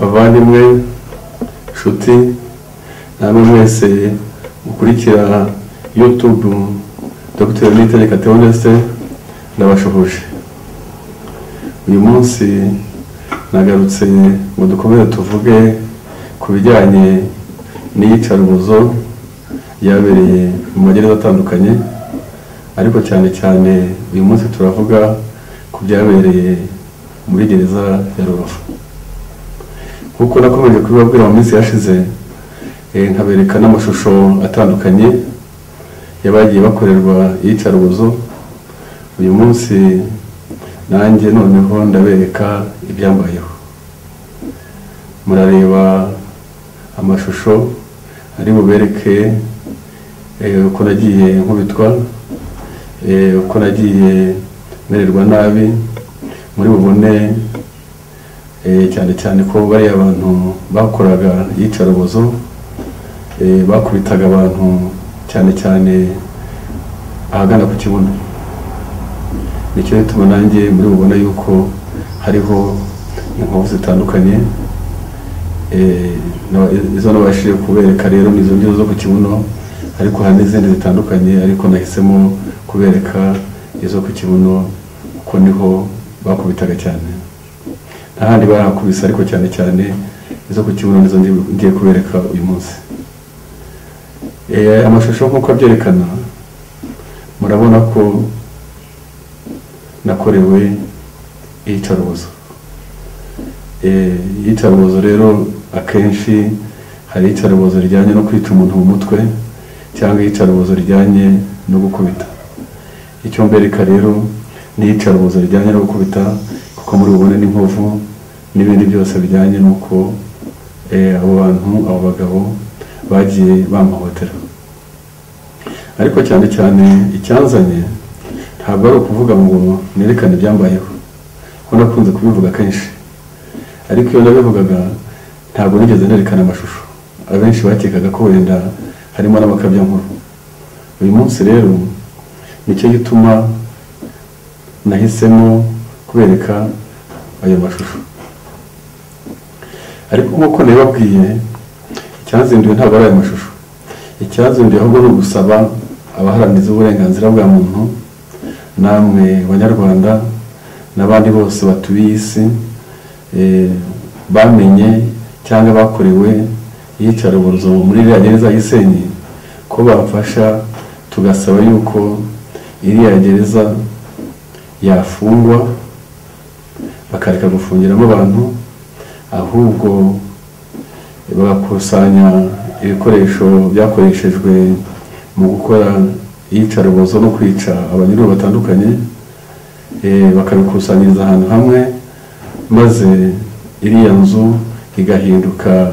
bavandimwe nshuti namwe mwese mukurikira YouTube Dr.NIYITEGEKA Theoneste ndabashoboje. Uyu munsi nagarutse ngo dukomere tuvuge ku bijyanye n'iyicarubozo yabereye mu magereza atandukanye, ariko cyane cyane uyu munsi turavuga ku byabereye muri gereza ya Rubavu. Kuko nakomeje kubibabwira mu minsi yashize, nkabereka n'amashusho atandukanye yabagiye bakorerwa iyicarubozo. Uyu munsi nanjye noneho ndabereka ibyambayeho. Murareba amashusho ari bubereke uko nagiye nkubitwa, uko nagiye mererwa nabi. Muri bubone cyane cyane ko bari abantu bakoraga iyicarubozo, bakubitaga abantu cyane cyane ahagana ku kibuno. Nicyo gituma nanjye muri bubona yuko hariho inkovu zitandukanye, izo nabashije kubereka rero nizo ngizo zo ku kibuno, ariko hari n'izindi zitandukanye, ariko nahisemo kubereka izo ku kibuno kuko niho bakubitaga cyane. N'ahandi barakubise, ariko cyane cyane izo ku kibuno nizo ngiye kubereka uyu munsi. Amashusho nk'uko abyerekana, murabona ko nakorewe iyicarubozo. Iyicarubozo rero akenshi hari iyicarubozo rijyanye no kwica umuntu mu mutwe, cyangwa iyicarubozo rijyanye no gukubita. Icyo mbereka rero ni iyicarubozo rijyanye no gukubita, kuko muri bubone n'inkovu n'ibindi byose bijyanye n'uko abo bantu, abo bagabo bagiye bamuhotera. Ariko cyane cyane icyanzanye ntabwo ari ukuvuga ngo nerekane ibyambayeho, ko nakunze kubivuga kenshi, ariko iyo nabivugaga ntabwo nigeze nerekana amashusho. Abenshi bakekaga ko wenda harimo n'amakabya nkuru. Uyu munsi rero nicyo gituma nahisemo kubereka ayo mashusho. Ariko nk'uko nabibabwiye, icyazinduye ntabwo ari ayo mashusho. Icyazinduye ahubwo ni ugusaba abaharanira uburenganzira bwa muntu, namwe banyarwanda n'abandi bose batuye isi bamenye cyangwa bakorewe iyicarubozo muri iriya gereza y'Isenyi, ko bafasha tugasaba yuko iriya gereza yafungwa, bakareka gufungiramo abantu, ahubwo bagakusanya ibikoresho byakoreshejwe mu gukora iyicarubozo no kwica abanyururu batandukanye, bakabikusanyiriza ahantu hamwe, maze iriya nzu igahinduka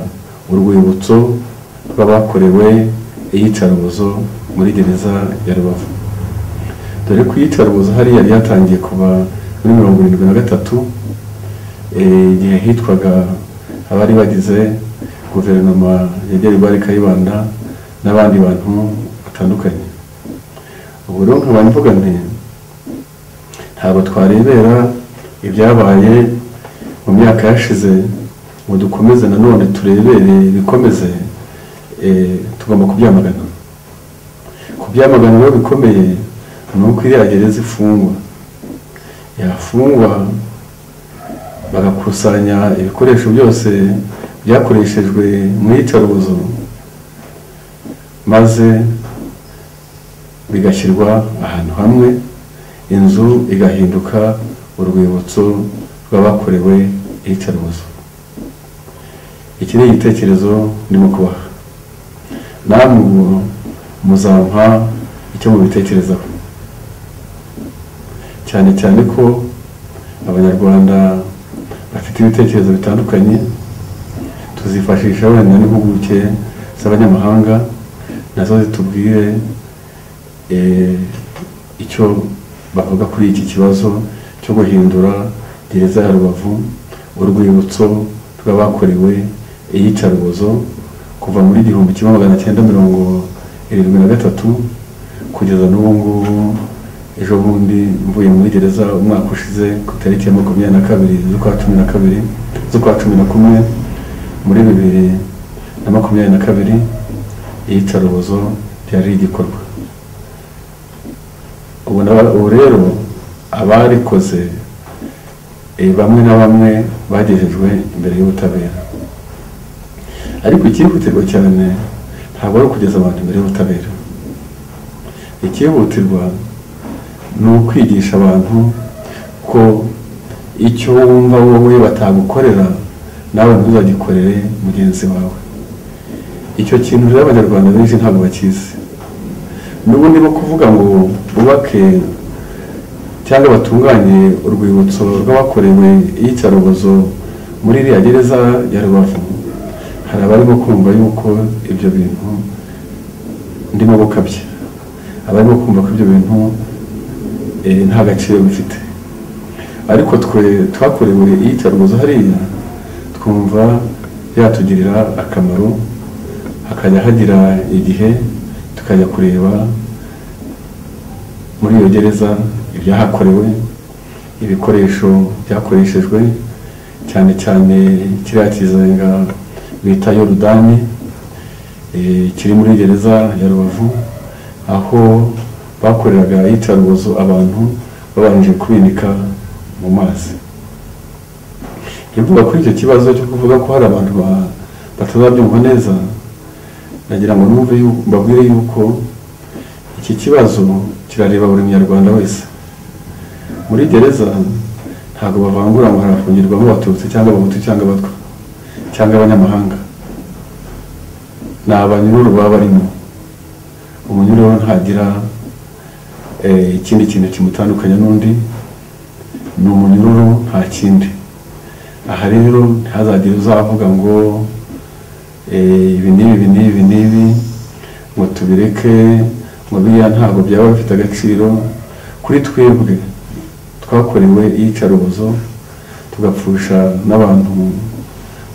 urwibutso rw'abakorewe iyicarubozo muri gereza ya Rubavu. Dore ko iyicarubozo hariya ryatangiye kuva muri 1973, igihe hitwaga abari bagize guverinoma ya RY'IHURIRO n'abandi bantu batandukanye. Ubu rero nkaba mvuga nti ntabwo twarebera ibyabaye mu myaka yashize ngo dukomeze nanone turebere bikomeze. Tugomba kubyamagana. Kubyamagana rero bikomeye ni uko iriya gereza ifungwa, yafungwa bagakusanya ibikoresho byose byakoreshejwe mu iyicarubozo, maze bigashyirwa ahantu hamwe, inzu igahinduka urwibutso rw'abakorewe iyicarubozo. Iki ni igitekerezo ndimo kubaha, namwe muzampa icyo mubitekerezaho. Cyane cyane ko abanyarwanda bafite ibitekerezo bitandukanye, tuzifashisha wenda n'impuguke z'abanyamahanga nazo zitubwire icyo bavuga kuri iki kibazo cyo guhindura gereza ya Rubavu urwibutso rw'abakorewe iyicarubozo kuva muri 1973 kugeza n'ubu ngubu. Ejo bundi mvuye muri gereza umwaka ushize ku tariki ya 22 z'ukwa 11 muri 2022 iyicarubozo ryari igikorwa. Ubu rero abarikoze bamwe na bamwe bagejejwe imbere y'ubutabera, ariko ikihutirwa cyane ntabwo ari kugeza abantu imbere y'ubutabera. Ikihutirwa ni ukwigisha abantu ko icyo wumva wowe batagukorera nawe ntuzagikorere mugenzi wawe. Icyo kintu rero abanyarwanda benshi ntabwo bakizi. N'ubundi bo kuvuga ngo bubake cyangwa batunganye urwibutso rw'abakorewe iyicarubozo muri iriya gereza ya Rubavu, hari abarimo kumva yuko ibyo bintu ndimo gukabya, abarimo kumva ko ibyo bintu nta gaciro bifite. Ariko twe twakorewe iyicarubozo hariya twumva yatugirira akamaro, hakajya hagira igihe tukajya kureba muri iyo gereza ibyahakorewe, ibikoresho byakoreshejwe, cyane cyane kiriya kizenga bita Yorodani kiri muri gereza ya Rubavu, aho bakoreraga iyicarubozo abantu babanje kubinika mu mazi. Ivuga kuri icyo kibazo cyo kuvuga ko hari abantu batazabyumva neza, nagira ngo numve mbabwire yuko iki kibazo kirareba buri munyarwanda wese. Muri gereza ntabwo bavangura ngo harafungirwamo abatutsi cyangwa abahutu cyangwa abatwa cyangwa abanyamahanga. Ni abanyururu baba barimo. Umunyururu ntagira ikindi kintu kimutandukanya n'undi, ni umunyururu nta kindi. Aha rero ntihazagire uzavuga ngo ibi n'ibi ngo tubireke, ngo biriya ntabwo byaba bifite agaciro. Kuri twebwe twakorewe iyicarubozo tugapfusha n'abantu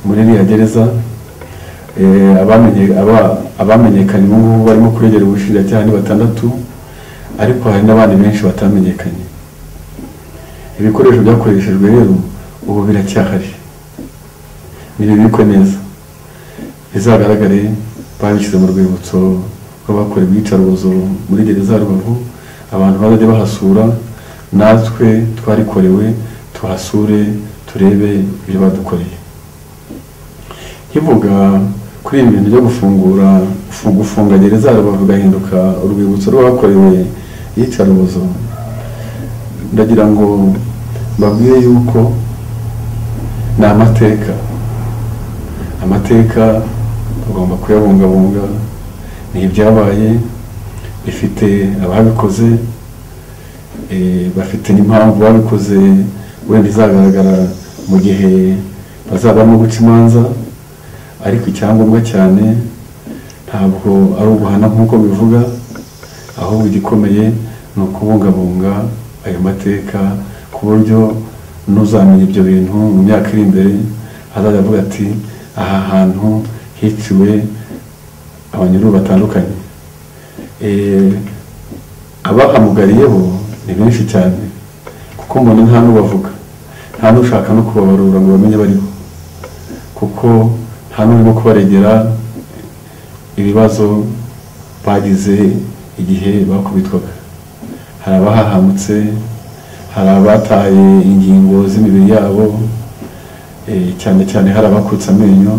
muri iriya gereza, abamenyekanye ubu ngubu barimo kuregera ubushinjacyaha ni 6, ariko hari n'abandi benshi batamenyekanye. Ibikoresho byakoreshejwe rero ubu biracyahari, nibibikwe neza, bizagaragare babishyize mu rwibutso rw'abakorewe iyicarubozo muri gereza ya Rubavu. Abantu bazajya bahasura, natwe twarikorewe tuhasure turebe ibyo badukoreye. Kivuga kuri ibi bintu byo gufunga gereza ya Rubavu gahinduka urwibutso rw'abakorewe iyicarubozo, ndagira ngo mbabwire yuko ni amateka tugomba kuyabungabunga. Ni ibyabaye, bifite ababikoze, bafite n'impamvu babikoze wenda izagaragara mu gihe bazabamo guca imanza. Ariko icyangombwa cyane ntabwo ari uguhana nk'uko bivuga, ahubwo igikomeye ni ukubungabunga ayo mateka, ku buryo n'uzamenya ibyo bintu mu myaka iri imbere azajya avuga ati aha hantu hiciwe abanyururu batandukanye. Abahamugariyeho ni benshi cyane, kuko mbona nta n'ubavuga, nta n'ushaka no kubabarura ngo bamenye bariho, kuko nta n'urimo kubaregera ibibazo bagize igihe bakubitwaga. Hari abahahamutse, hari abataye ingingo z'imibiri yabo, cyane cyane hari abakutse amenyo,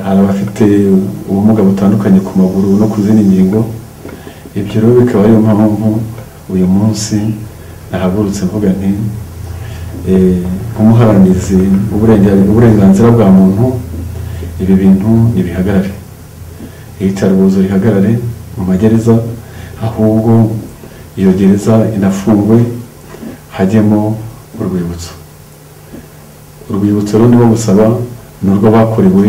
hari abafite ubumuga butandukanye ku maguru no ku zindi ngingo. Ibyo rero bikaba ariyo mpamvu uyu munsi nahagurutse mvuga nti nk'umuharanizi uburenganzira bwa muntu, ibi bintu nibihagarare, iyicarubozo rihagarare mu magereza, ahubwo iyo gereza inafungwe hajyemo urwibutso. Urwibutso rero nibo gusaba n'urwo bakorewe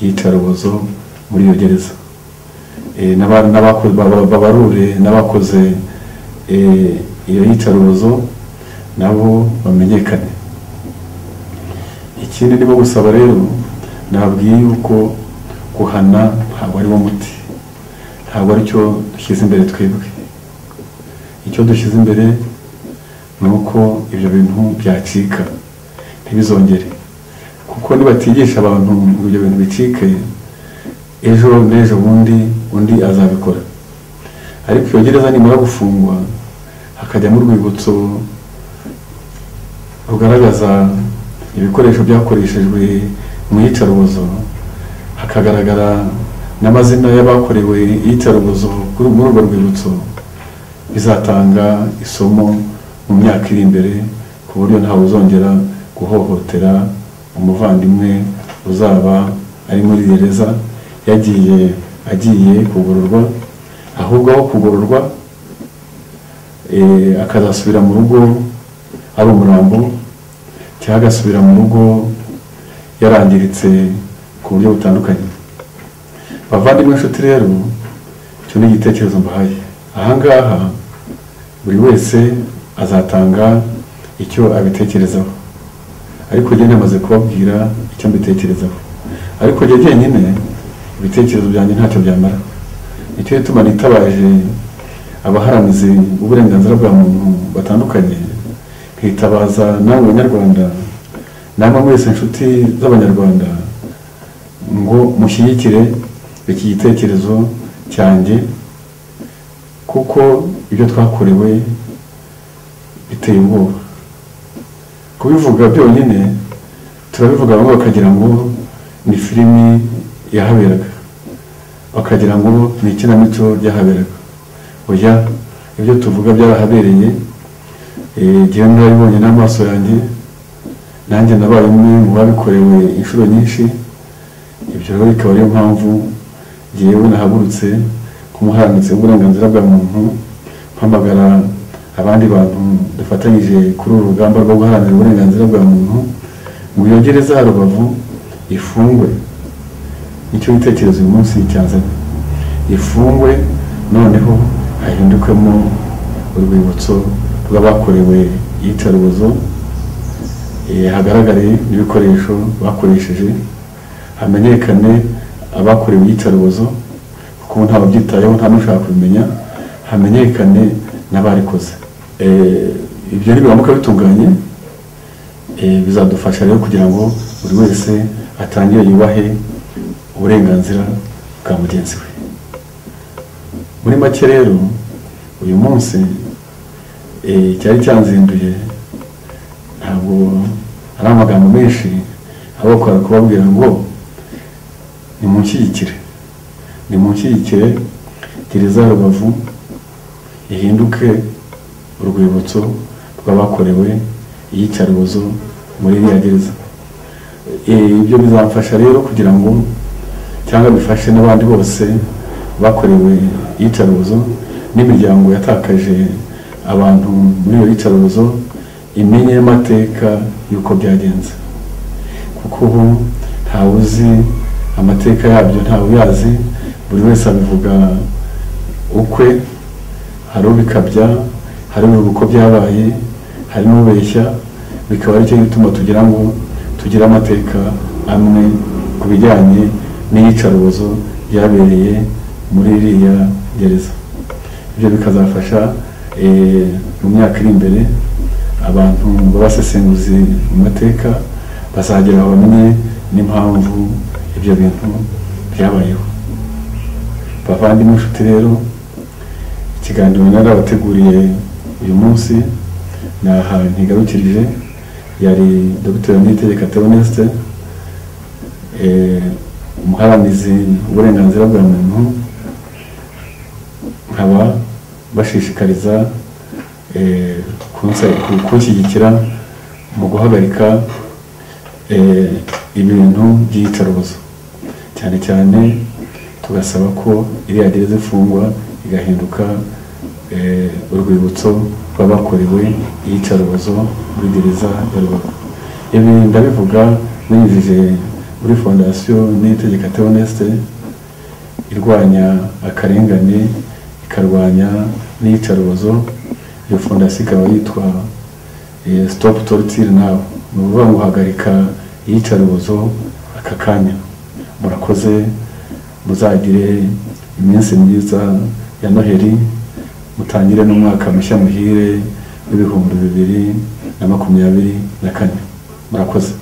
iyicarubozo muri iyo gereza, babarure n'abakoze iyo yicarubozo nabo bamenyekane. Ikindi nibo gusaba rero, nabwiye yuko guhana ntabwo ari wo muti, ntabwo ari cyo dushyize imbere twebwe. Icyo dushyize imbere ni uko ibyo bintu byacika, ntibizongere, kuko nibatigisha abantu ngo ibyo bintu bicike, ejo n'ejo undi azabikora. Ariko iyo gereza nimara gufungwa hakajya mu rwibutso rugaragaza ibikoresho byakoreshejwe mu iyicarubozo, hakagaragara n'amazina y'abakorewe iyicarubozo muri urwo rwibutso, bizatanga isomo mu myaka iri imbere, ku buryo ntawe uzongera guhohotera umuvandimwe uzaba ari muri gereza agiye kugororwa, ahubwo aho kugororwa akazasubira mu rugo ari umurambo, cyangwa agasubira mu rugo yarangiritse ku buryo butandukanye. Bavandimwe inshuti rero, icyo ni igitekerezo mbahaye. Ahangaha buri wese azatanga icyo abitekerezaho, ariko njye namaze kubabwira icyo mbitekerezaho. Ariko njye jyenyine ibitekerezo byanjye ntacyo byamara. Nicyo gituma nitabaje abaharanizi uburenganzira bwa muntu batandukanye, nkitabaza namwe Banyarwanda, namwe mwese inshuti z'Abanyarwanda, ngo mushyigikire iki gitekerezo cyanjye, kuko ibyo twakorewe biteye ubwoba. Kubivuga byonyine turabivuga, bamwe bakagira ngo ni filimi yahaberaga, bakagira ngo ni ikinamico ryahaberaga. Oya, ibyo tuvuga byarahabereye, igihe nabibonye n'amaso yanjye, nanjye nabaye umwe mu babikorewe inshuro nyinshi. Ibyo rero bikaba ariyo mpamvu jyewe nahagurutse kumuharanitse uburenganzira bwa muntu, mpamagara abandi bantu dufatanyije kuri uru rugamba rwo guharanira uburenganzira bwa muntu, ngo iyo gereza ya Rubavu ifungwe. Nicyo gitekerezo uyu munsi cyanzanye, ifungwe, noneho hahindukemo urwibutso rw'abakorewe iyicarubozo, hagaragare n'ibikoresho bakoresheje, hamenyekane abakorewe iyicarubozo, kuko ntawe byitayeho, nta n'ushaka kubimenya, hamenyekane n'abarikoze. Ibyo nibiramuka bitunganye, bizadufasha rero kugira ngo buri wese atangire yubahe uburenganzira bwa mugenzi we. Muri make rero, uyu munsi cyari cyanzinduye, ntabwo ari amagambo menshi, ahubwo kubabwira ngo nimunshyigikire gereza ya Rubavu ihinduke urwibutso rw'abakorewe iyicarubozo muri iriya gereza. Ibyo bizamfasha rero kugira ngo, cyangwa bifashe n'abandi bose bakorewe iyicarubozo n'imiryango yatakaje abantu muri iyo yicarubozo, imenye amateka y'uko byagenze, kuko ubu ntawe uzi amateka yabyo, ntawe uyazi, buri wese abivuga ukwe, hari ubikabya, hari uko byabaye, hari n'ubeshya. Bikaba aricyo gituma tugira ngo tugire amateka amwe ku bijyanye n'iyicarubozo ryabereye muri iriya gereza. Ibyo bikazafasha mu myaka iri imbere abantu b'abasesenguzi mu mateka bazagera aho bamenye n'impamvu ibyo bintu byabayeho. Bavandimwe inshuti rero, ikiganiro narabateguriye uyu munsi naha ntigarukirije. Yari Dr.NIYITEGEKA Theoneste, umuharanizi uburenganzira bwa muntu, nkaba bashishikariza kunshyigikira mu guhagarika ibintu by'iyicarubozo, cyane cyane tugasaba ko iriya gereza ifungwa igahinduka urwibutso rw'abakorewe iyicarubozo muri gereza ya Rubavu. Ibi ndabivuga binyujije muri fondasiyo Niyitegeka Theoneste irwanya akarengane, ikarwanya n'iyicarubozo. Iyo fondasiyo ikaba yitwa Stop Torture Now, ni ukuvuga ngo hagarika iyicarubozo aka kanya. Murakoze, muzagire iminsi myiza ya Noheli, mutangire n'umwaka mushya muhire w'ibihumbi 2024. Murakoze.